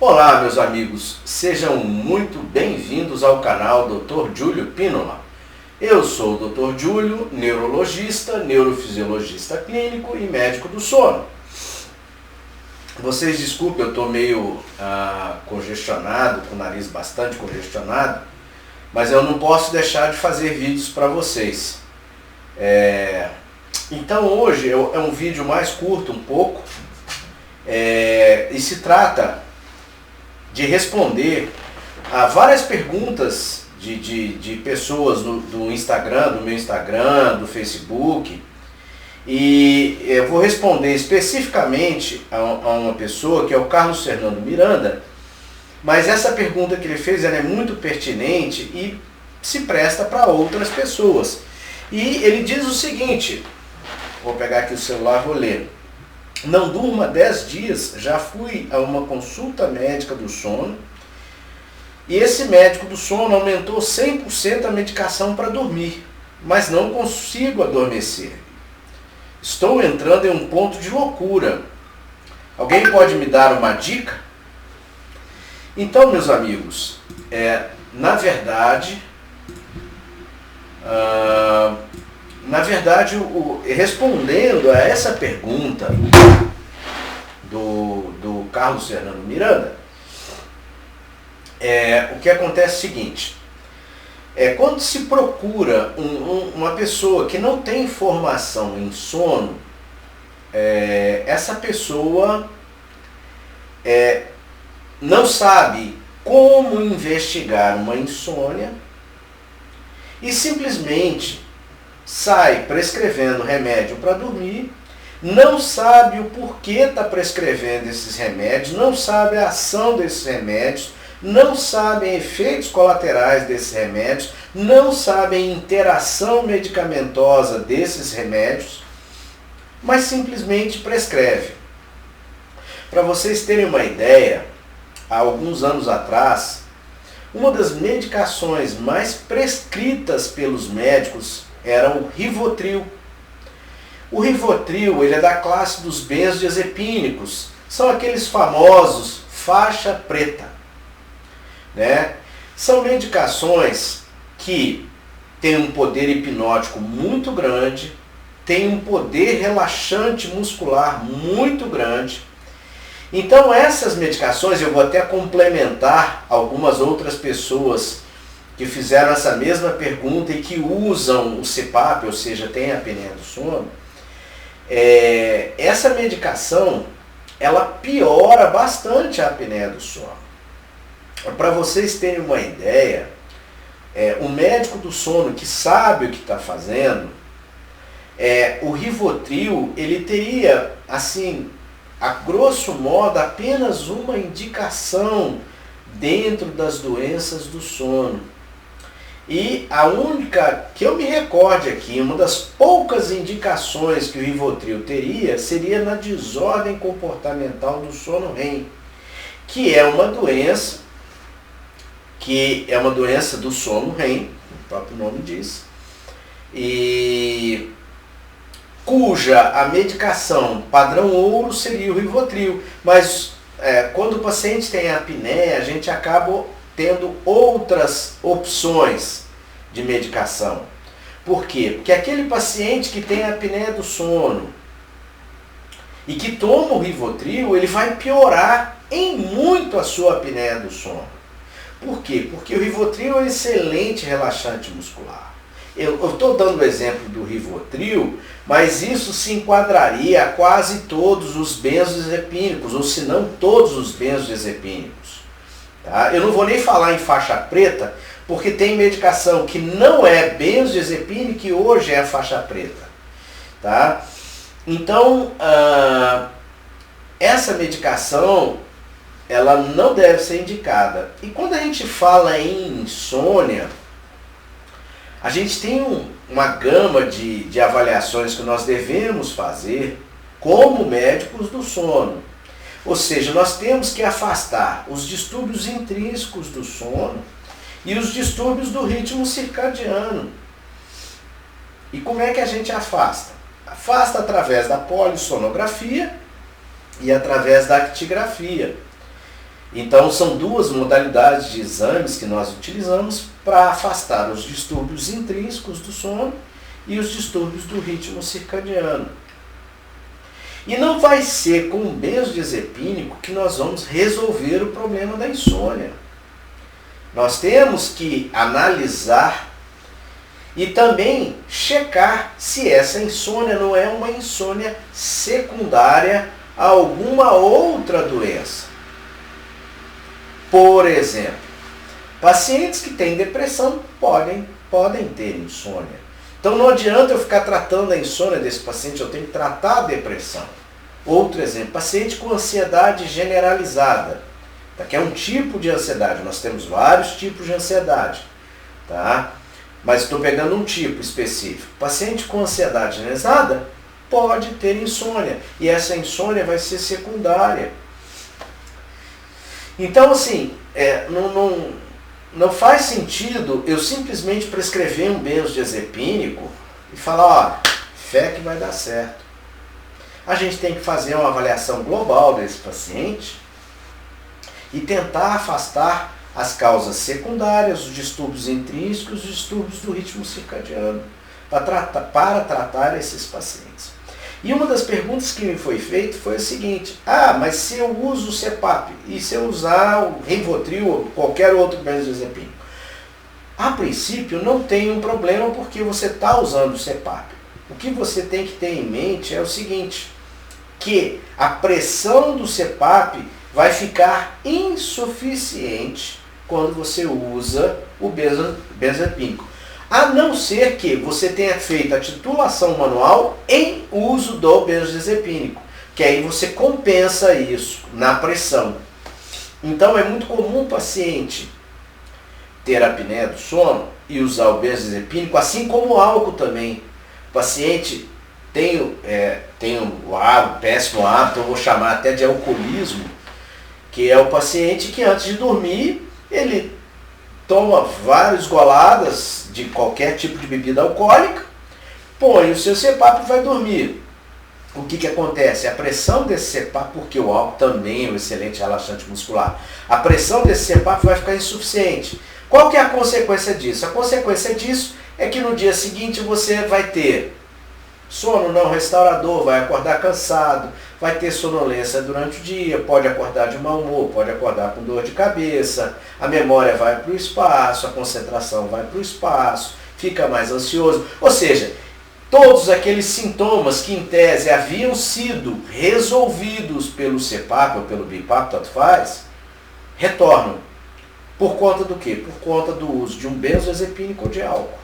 Olá, meus amigos, sejam muito bem-vindos ao canal Dr. Júlio Pínola. Eu sou o Dr. Júlio, neurologista, neurofisiologista clínico e médico do sono. Vocês desculpem, eu estou meio congestionado, com o nariz bastante congestionado, mas eu não posso deixar de fazer vídeos para vocês. Então hoje é um vídeo mais curto um pouco, e se trata de responder a várias perguntas de pessoas do Instagram, do meu Instagram, do Facebook, e eu vou responder especificamente a uma pessoa que é o Carlos Fernando Miranda, mas essa pergunta que ele fez ela é muito pertinente e se presta para outras pessoas. E ele diz o seguinte, vou pegar aqui o celular e vou ler. Não durmo há 10 dias, já fui a uma consulta médica do sono e esse médico do sono aumentou 100% a medicação para dormir, mas não consigo adormecer. Estou entrando em um ponto de loucura. Alguém pode me dar uma dica? Então, meus amigos, na verdade, respondendo a essa pergunta do Carlos Fernando Miranda, o que acontece é o seguinte, quando se procura uma pessoa que não tem formação em sono, essa pessoa não sabe como investigar uma insônia e simplesmente sai prescrevendo remédio para dormir, não sabe o porquê está prescrevendo esses remédios, não sabe a ação desses remédios, não sabe efeitos colaterais desses remédios, não sabe a interação medicamentosa desses remédios, mas simplesmente prescreve. Para vocês terem uma ideia, há alguns anos atrás, uma das medicações mais prescritas pelos médicos era o Rivotril. O Rivotril ele é da classe dos benzodiazepínicos, são aqueles famosos faixa preta, né? São medicações que têm um poder hipnótico muito grande, têm um poder relaxante muscular muito grande. Então essas medicações, eu vou até complementar algumas outras pessoas que fizeram essa mesma pergunta e que usam o CPAP, ou seja, tem a apneia do sono. Essa medicação, ela piora bastante a apneia do sono. Para vocês terem uma ideia, o médico do sono que sabe o que está fazendo, o Rivotril, ele teria, assim, a grosso modo, apenas uma indicação dentro das doenças do sono. E a única que eu me recorde aqui, uma das poucas indicações que o Rivotril teria, seria na desordem comportamental do sono REM, que é uma doença do sono REM, o próprio nome diz, e cuja a medicação padrão ouro seria o Rivotril, mas quando o paciente tem apneia, a gente acaba tendo outras opções de medicação. Por quê? Porque aquele paciente que tem apneia do sono e que toma o Rivotril, ele vai piorar em muito a sua apneia do sono. Por quê? Porque o Rivotril é um excelente relaxante muscular. Eu estou dando o exemplo do Rivotril, mas isso se enquadraria a quase todos os benzodiazepínicos, ou se não todos os benzodiazepínicos. Tá? Eu não vou nem falar em faixa preta, porque tem medicação que não é benzodiazepínica e hoje é a faixa preta. Tá? Então, essa medicação, ela não deve ser indicada. E quando a gente fala em insônia, a gente tem uma gama de avaliações que nós devemos fazer como médicos do sono. Ou seja, nós temos que afastar os distúrbios intrínsecos do sono e os distúrbios do ritmo circadiano. E como é que a gente afasta? Afasta através da polissonografia e através da actigrafia. Então são duas modalidades de exames que nós utilizamos para afastar os distúrbios intrínsecos do sono e os distúrbios do ritmo circadiano. E não vai ser com o benzodiazepínico que nós vamos resolver o problema da insônia. Nós temos que analisar e também checar se essa insônia não é uma insônia secundária a alguma outra doença. Por exemplo, pacientes que têm depressão podem ter insônia. Então não adianta eu ficar tratando a insônia desse paciente, eu tenho que tratar a depressão. Outro exemplo, paciente com ansiedade generalizada, tá? Que é um tipo de ansiedade, nós temos vários tipos de ansiedade, tá? Mas estou pegando um tipo específico. Paciente com ansiedade generalizada pode ter insônia, e essa insônia vai ser secundária. Então, assim, não faz sentido eu simplesmente prescrever um benzodiazepínico e falar, ó, fé que vai dar certo. A gente tem que fazer uma avaliação global desse paciente e tentar afastar as causas secundárias, os distúrbios intrínsecos, os distúrbios do ritmo circadiano, para tratar esses pacientes. E uma das perguntas que me foi feita foi a seguinte: mas se eu uso o CPAP e se eu usar o Rivotril ou qualquer outro benzodiazepínico? A princípio não tem um problema porque você está usando o CPAP. O que você tem que ter em mente é o seguinte, que a pressão do CPAP vai ficar insuficiente quando você usa o benzodiazepínico. A não ser que você tenha feito a titulação manual em uso do benzodiazepínico, que aí você compensa isso na pressão. Então é muito comum o paciente ter apneia do sono e usar o benzodiazepínico, assim como o álcool também. O paciente tem o péssimo hábito, eu vou chamar até de alcoolismo, que é o paciente que antes de dormir, ele toma várias goladas de qualquer tipo de bebida alcoólica, põe o seu CPAP e vai dormir. O que acontece? A pressão desse CPAP, porque o álcool também é um excelente relaxante muscular, a pressão desse CPAP vai ficar insuficiente. Qual que é a consequência disso? A consequência disso é que no dia seguinte você vai ter sono não restaurador, vai acordar cansado, vai ter sonolência durante o dia, pode acordar de mau humor, pode acordar com dor de cabeça, a memória vai para o espaço, a concentração vai para o espaço, fica mais ansioso. Ou seja, todos aqueles sintomas que em tese haviam sido resolvidos pelo CPAP ou pelo BiPAP, tanto faz, retornam. Por conta do quê? Por conta do uso de um benzodiazepínico ou de álcool.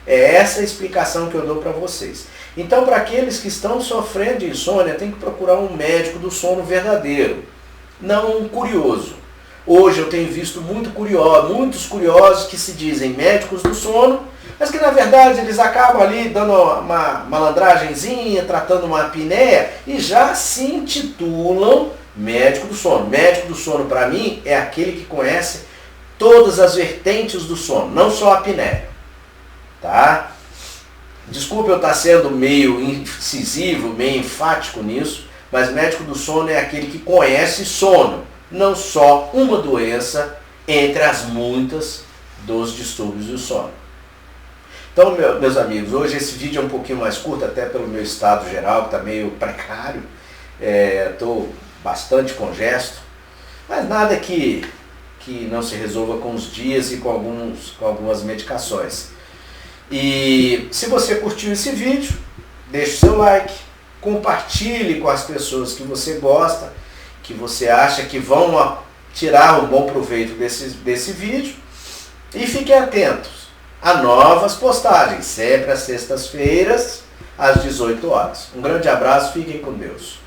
É essa a explicação que eu dou para vocês. Então, para aqueles que estão sofrendo de insônia, tem que procurar um médico do sono verdadeiro, não um curioso. Hoje eu tenho visto muitos curiosos que se dizem médicos do sono, mas que na verdade eles acabam ali dando uma malandragenzinha, tratando uma apneia e já se intitulam médico do sono. Médico do sono, para mim, é aquele que conhece todas as vertentes do sono, não só a apneia. Tá? Desculpe eu estar sendo meio incisivo, meio enfático nisso, mas médico do sono é aquele que conhece sono, não só uma doença entre as muitas dos distúrbios do sono. Então, meus amigos, hoje esse vídeo é um pouquinho mais curto, até pelo meu estado geral, que está meio precário. Estou bastante congesto, mas nada que não se resolva com os dias e com algumas medicações. E se você curtiu esse vídeo, deixe o seu like, compartilhe com as pessoas que você gosta, que você acha que vão tirar um bom proveito desse vídeo, e fiquem atentos a novas postagens, sempre às sextas-feiras, às 18 horas. Um grande abraço, fiquem com Deus.